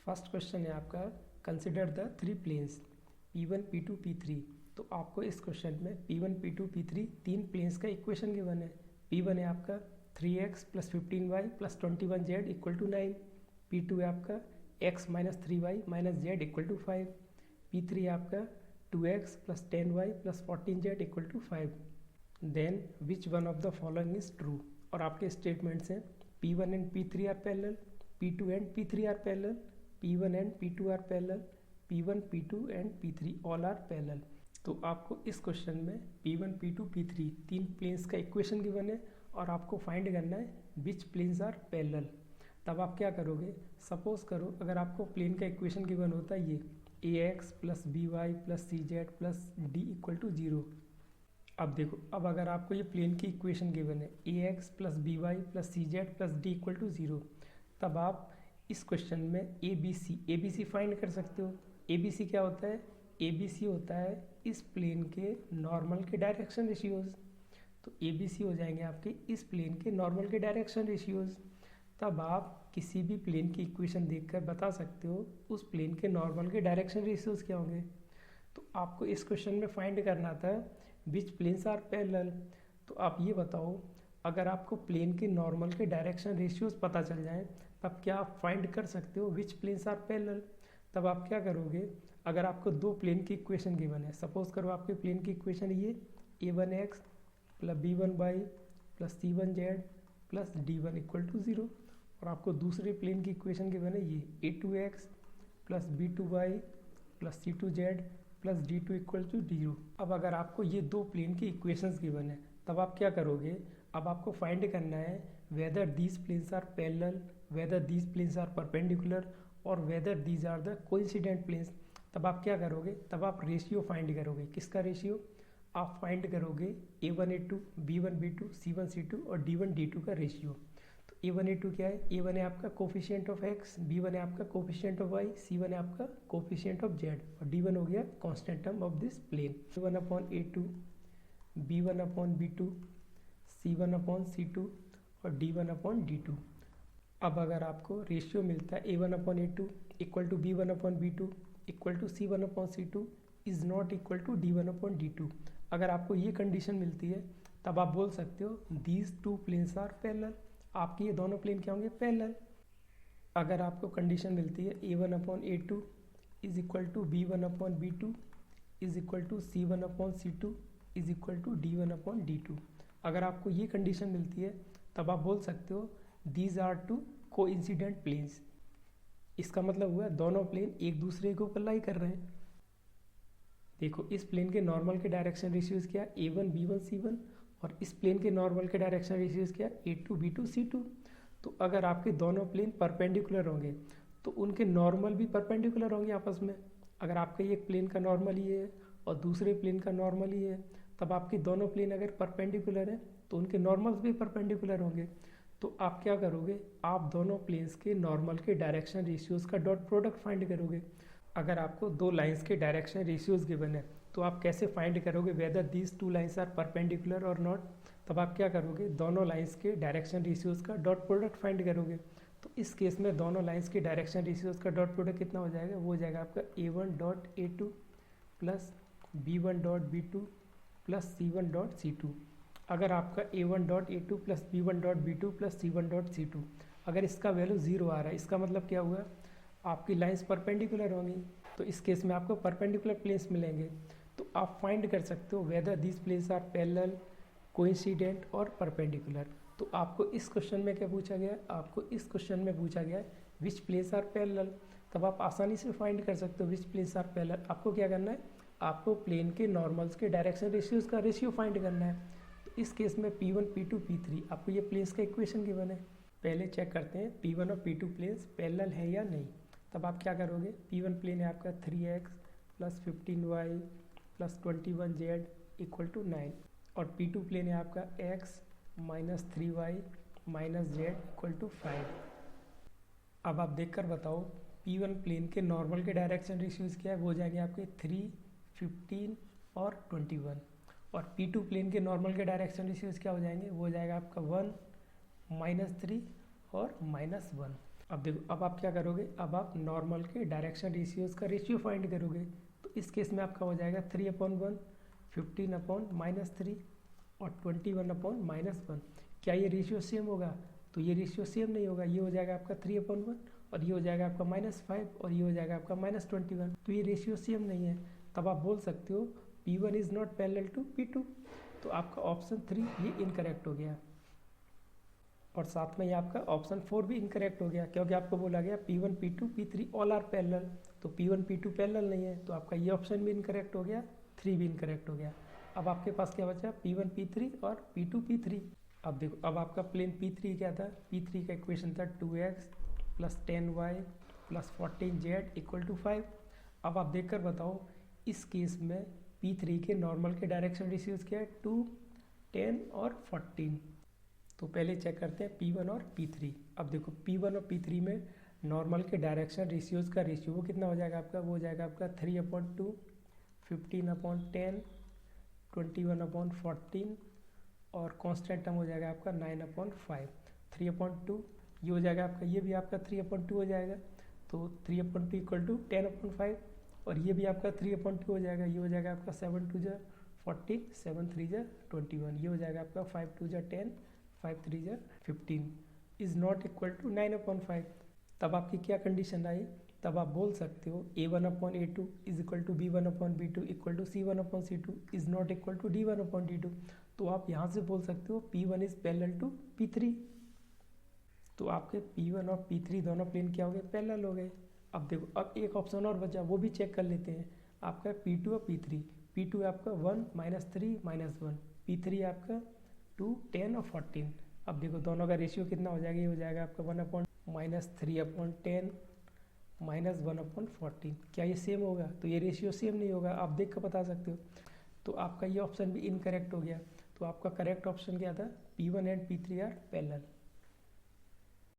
First question है आपका, consider the three planes P1, P2, P3। तो आपको इस क्वेश्चन में P1, P2, P3 तीन प्लेन्स का इक्वेशन गिवन है। P1 है आपका 3x + 15y + 21z = 9। P2 है आपका x - 3y - z = 5। P3 है आपका 2x + 10y + 14z = 5। Then which one of the following is true. और आपके स्टेटमेंट्स हैं P1 and P3 are parallel, P2 and P3 are parallel, P1 and P2 are parallel, P1, P2 and P3 all are parallel. तो आपको इस question में P1, P2, P3 तीन planes का equation given है और आपको फाइंड करना है विच प्लेन्स आर पैरेलल। तब आप क्या करोगे, सपोज करो अगर आपको प्लेन का इक्वेशन गिवन होता है ये ax + by + cz + d = 0। अब देखो, अब अगर आपको ये प्लेन की इक्वेशन गिवन है ax + by + cz + d = 0, तब आप इस क्वेश्चन में ABC फाइंड कर सकते हो। ABC क्या होता है, ABC होता है इस प्लेन के नॉर्मल के डायरेक्शन रेशियोज। तो ABC हो जाएंगे आपके इस प्लेन के नॉर्मल के डायरेक्शन रेशियोज। तब आप किसी भी प्लेन की इक्वेशन देखकर बता सकते हो उस प्लेन के नॉर्मल के डायरेक्शन रेशियोज क्या होंगे। तो आपको इस क्वेश्चन में फाइंड करना था विच प्लेन्स आर पैरेलल। तो आप ये बताओ, अगर आपको प्लेन के नॉर्मल के डायरेक्शन रेशियोज पता चल जाएं तब क्या आप फाइंड कर सकते हो विच प्लेन्स आर पैरेलल। तब आप क्या करोगे, अगर आपको दो प्लेन की इक्वेशन गिवन है, सपोज करो आपके प्लेन की इक्वेशन ये a1x + b1y + c1z + d1 = 0, और आपको दूसरे प्लेन की इक्वेशन गिवन है ये a2x + b2y + c2z + d2 = 0। अब अगर आपको ये दो प्लेन की इक्वेशंस गिवन है तब आप क्या करोगे, अब आपको फाइंड करना है whether these planes are parallel, whether these planes are perpendicular और whether these are the coincident planes. तब आप क्या करोगे, तब आप रेशियो फाइंड करोगे। किसका रेशियो, आप फाइंड करोगे a1 a2 b1 b2 c1 c2 और d1 d2 का रेशियो। तो a1 a2 क्या है, a1 है आपका कोफिशिएंट ऑफ x, b1 है आपका कोफिशिएंट ऑफ y, c1 है आपका कोफिशिएंट ऑफ z और d1 हो गया constant term of this plane. a1/a2 b1/b2 c1/c2 और d1/d2। अब अगर आपको रेशियो मिलता है a1/a2 = b1/b2 = c1/c2 is not equal to d1/d2, अगर आपको ये कंडीशन मिलती है तब आप बोल सकते हो these two planes are parallel. आपके ये दोनों प्लेन क्या होंगे, पैरेलल। अगर आपको कंडीशन मिलती है a1/a2 = b1/b2 = c1/c2 = d1/d2, अगर आपको ये कंडीशन मिलती है तब आप बोल सकते हो these are two coincident planes. इसका मतलब हुआ दोनों प्लेन एक दूसरे को लाई कर रहे हैं। देखो, इस प्लेन के नॉर्मल के डायरेक्शन रेशियोज क्या, a1 b1 c1, और इस प्लेन के नॉर्मल के डायरेक्शन रेशियोज क्या, a2 b2 c2। तो अगर आपके दोनों प्लेन परपेंडिकुलर होंगे तो उनके नॉर्मल भी परपेंडिकुलर होंगे आपस में। अगर आपका एक प्लेन का नॉर्मल ये है और दूसरे प्लेन का नॉर्मल ये है, तब आपके दोनों प्लेन अगर परपेंडिकुलर हैं तो उनके नॉर्मल्स भी परपेंडिकुलर होंगे। तो आप क्या करोगे, आप दोनों प्लेन्स के नॉर्मल के डायरेक्शन रेशियोज का डॉट प्रोडक्ट फाइंड करोगे। अगर आपको दो लाइंस के डायरेक्शन रेशियोज गिवन है तो आप कैसे फाइंड करोगे whether these two lines are perpendicular और नॉट। तब आप क्या करोगे, दोनों लाइंस के डायरेक्शन रेशियोज का डॉट प्रोडक्ट फाइंड करोगे। तो इस केस में दोनों लाइंस के डायरेक्शन रेशियोज का डॉट प्रोडक्ट कितना हो जाएगा, वो हो जाएगा आपका a1.a2 + b1.b2 + c1.c2। अगर आपका a1.a2 + b1.b2 + c1.c2 अगर इसका वैल्यू 0 आ रहा है, इसका मतलब क्या हुआ, आपकी लाइंस परपेंडिकुलर होंगी। तो इस केस में आपको परपेंडिकुलर प्लेन्स मिलेंगे। तो आप फाइंड कर सकते हो whether these planes are parallel, coincident और परपेंडिकुलर। तो आपको इस क्वेश्चन में क्या पूछा गया है, आपको इस क्वेश्चन में पूछा गया है विच प्लेन्स आर पैरेलल। तब आप आसानी से फाइंड कर सकते हो विच प्लेन्स आर पैरेलल। आपको क्या करना है, आपको प्लेन के नॉर्मल्स के डायरेक्शन रेशियोज का रेशियो फाइंड करना है। तो इस केस में P1, P2, P3 आपको ये प्लेन्स का इक्वेशन गिवन है। पहले चेक करते हैं P1 और P2 प्लेन्स पैरेलल है या नहीं। तब आप क्या करोगे, P1 प्लेन है आपका 3x + 15y + 21z = 9, और P2 प्लेन है आपका x - 3y - z = 5। अब आप देखकर बताओ P1 प्लेन के नॉर्मल के डायरेक्शन रेशियोज क्या है, वो हो जाएंगे आपके 3, 15 और 21, और P2 प्लेन के नॉर्मल के डायरेक्शन रेशियोज क्या हो जाएंगे, वो हो जाएगा आपका 1, -3 और -1। अब देखो, अब आप क्या करोगे, अब आप नॉर्मल के डायरेक्शन रेशियोज का रेशियो फाइंड करोगे। तो इस केस में आपका हो जाएगा 3/1, 15/-3 और 21/-1। क्या ये रेशियो सेम होगा? तो ये रेशियो सेम नहीं होगा। ये हो जाएगा आपका 3/1 और ये हो जाएगा आपका -5 और ये हो जाएगा आपका -21। तो ये रेशियो सेम नहीं है। तब आप बोल सकते हो P1 is not parallel to P2। तो आपका ऑप्शन 3 ये इनकरेक्ट हो गया। और साथ में ये आपका ऑप्शन 4 भी इनकरेक्ट हो गया, क्योंकि आपको बोला गया P1 P2 P3 all are parallel. तो P1 P2 पैरेलल नहीं है, तो आपका ये ऑप्शन भी इनकरेक्ट हो गया, 3 भी इनकरेक्ट हो गया। अब आपके पास क्या बचा? P1 P3 और P2 P3। अब देखो, अब आपका प्लेन P3 क्या था? P3 का इक्वेशन था 2x + 10y + 14z = 5। अब आप देखकर बताओ इस केस में P3 के नॉर्मल के डायरेक्शन रेशियोज क्या है? 2, 10 और 14। तो पहले चेक करते हैं P1 और P3। अब देखो P1 और P3 में नॉर्मल के डायरेक्शन रेशियोज का रेशियो वो कितना हो जाएगा आपका? वो हो जाएगा आपका 3/2, 15/10, 21/14 और कांस्टेंट टर्म हो जाएगा आपका 9/5। 3/2 ये हो जाएगा आपका, ये भी आपका 3/2 हो जाएगा। तो 3/2 = 10/5 और ये भी आपका 3/2 हो जाएगा। ये हो जाएगा आपका 7×2 = 14, 7×3 = 21। ये हो जाएगा आपका 5×2 = 10, 5×3 = 15 इज़ नॉट इक्वल टू 9/5। तब आपकी क्या कंडीशन आई? तब आप बोल सकते हो A1/A2 = B1/B2 = C1/C2 is not equal to D1/D2। तो आप यहाँ से बोल सकते हो P1 is parallel to P3। तो आपके P1 और P3 दोनों प्लेन क्या हो गए? पैरेलल हो गए। अब देखो, अब एक ऑप्शन और बचा, वो भी चेक कर लेते हैं। आपका P2 और P3। P2 है आपका 1, -3, -1। P3 है आपका 2, 10 और 14। अब देखो दोनों का रेशियो कितना हो जाएगा? ये हो जाएगा आपका 1/-3/10 -1/14। क्या ये सेम होगा? तो ये रेशियो सेम नहीं होगा, आप देख कर बता सकते हो। तो आपका ये ऑप्शन भी इनकरेक्ट हो गया। तो आपका करेक्ट ऑप्शन क्या था? P1 and P3 are parallel.